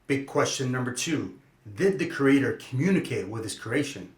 Big question number 2. Did the Creator communicate with His creation?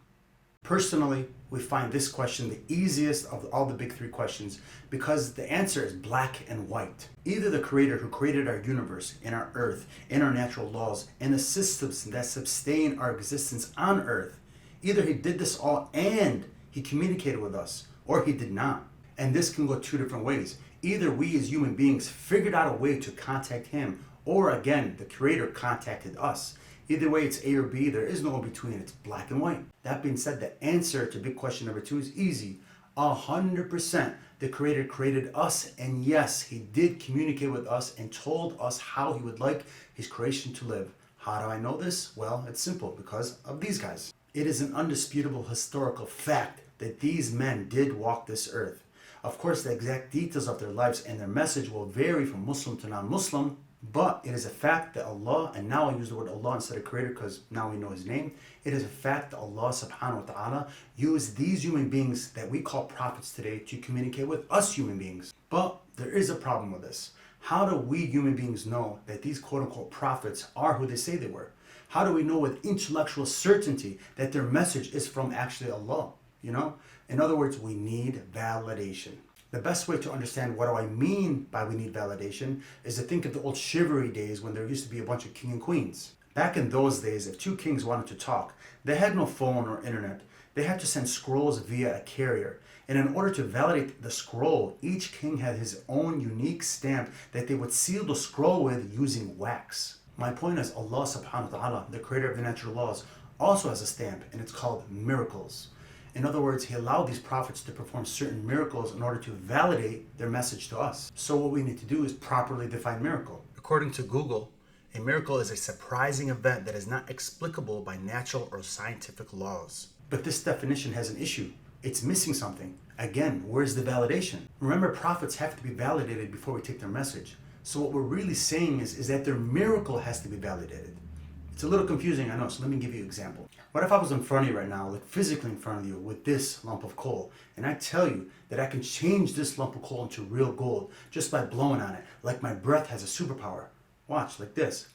Personally, we find this question the easiest of all the big 3 questions because the answer is black and white. Either the Creator who created our universe and our earth and our natural laws and the systems that sustain our existence on earth, either He did this all and He communicated with us, or He did not. And this can go 2 different ways. Either we as human beings figured out a way to contact Him, or again, the Creator contacted us. Either way, it's A or B. There is no in between. It's black and white. That being said, the answer to big question number 2 is easy. 100%. The Creator created us, and yes, He did communicate with us and told us how He would like His creation to live. How do I know this? Well, it's simple, because of these guys. It is an undisputable historical fact that these men did walk this earth. Of course, the exact details of their lives and their message will vary from Muslim to non-Muslim, but it is a fact that Allah, and now I use the word Allah instead of Creator because now we know His name. It is a fact that Allah subhanahu wa ta'ala used these human beings that we call prophets today to communicate with us human beings. But there is a problem with this. How do we human beings know that these quote unquote prophets are who they say they were? How do we know with intellectual certainty that their message is from actually Allah? In other words, we need validation. The best way to understand what do I mean by we need validation is to think of the old chivalry days when there used to be a bunch of king and queens. Back in those days, if 2 kings wanted to talk, they had no phone or internet. They had to send scrolls via a carrier. And in order to validate the scroll, each king had his own unique stamp that they would seal the scroll with using wax. My point is Allah subhanahu wa ta'ala, the creator of the natural laws, also has a stamp, and it's called miracles. In other words, He allowed these prophets to perform certain miracles in order to validate their message to us. So what we need to do is properly define miracle. According to Google, a miracle is a surprising event that is not explicable by natural or scientific laws. But this definition has an issue. It's missing something. Again, where's the validation? Remember, prophets have to be validated before we take their message. So what we're really saying is that their miracle has to be validated. It's a little confusing, I know, so let me give you an example. What if I was in front of you right now, like physically in front of you with this lump of coal, and I tell you that I can change this lump of coal into real gold just by blowing on it, like my breath has a superpower. Watch, like this.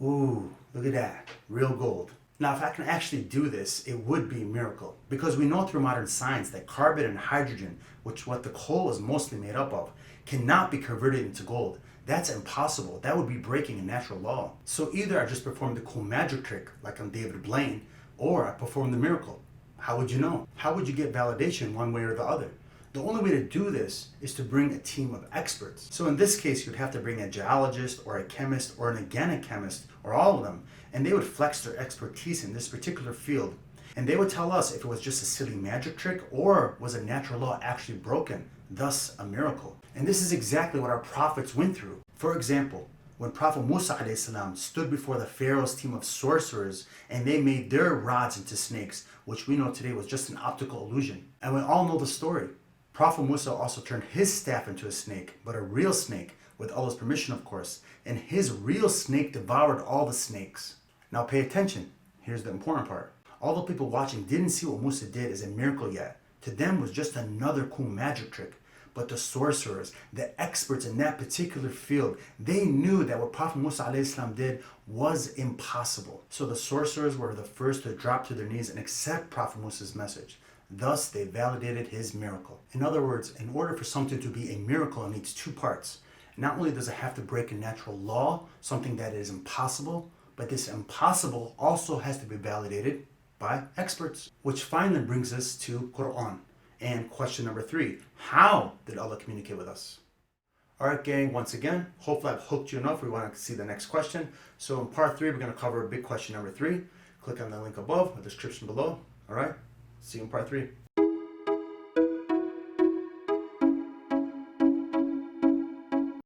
Ooh, look at that, real gold. Now, if I can actually do this, it would be a miracle, because we know through modern science that carbon and hydrogen, which what the coal is mostly made up of, cannot be converted into gold. That's impossible. That would be breaking a natural law. So either I just performed the cool magic trick, like on David Blaine, or I performed the miracle. How would you know? How would you get validation one way or the other? The only way to do this is to bring a team of experts. So in this case, you'd have to bring a geologist or a chemist or an organic chemist, or all of them, and they would flex their expertise in this particular field. And they would tell us if it was just a silly magic trick or was a natural law actually broken, thus a miracle. And this is exactly what our prophets went through. For example, when Prophet Musa a.s. stood before the Pharaoh's team of sorcerers and they made their rods into snakes, which we know today was just an optical illusion. And we all know the story. Prophet Musa also turned his staff into a snake, but a real snake, with Allah's permission of course, and his real snake devoured all the snakes. Now pay attention, here's the important part. Although people watching didn't see what Musa did as a miracle yet, to them was just another cool magic trick. But the sorcerers, the experts in that particular field, they knew that what Prophet Musa a.s. did was impossible. So the sorcerers were the first to drop to their knees and accept Prophet Musa's message. Thus, they validated his miracle. In other words, in order for something to be a miracle, it needs 2 parts. Not only does it have to break a natural law, something that is impossible, but this impossible also has to be validated by experts. Which finally brings us to Quran. And question number 3, how did Allah communicate with us? Alright gang, once again, hopefully I've hooked you enough. We want to see the next question. So in part 3, we're going to cover big question number 3. Click on the link above, or the description below. Alright, see you in part 3.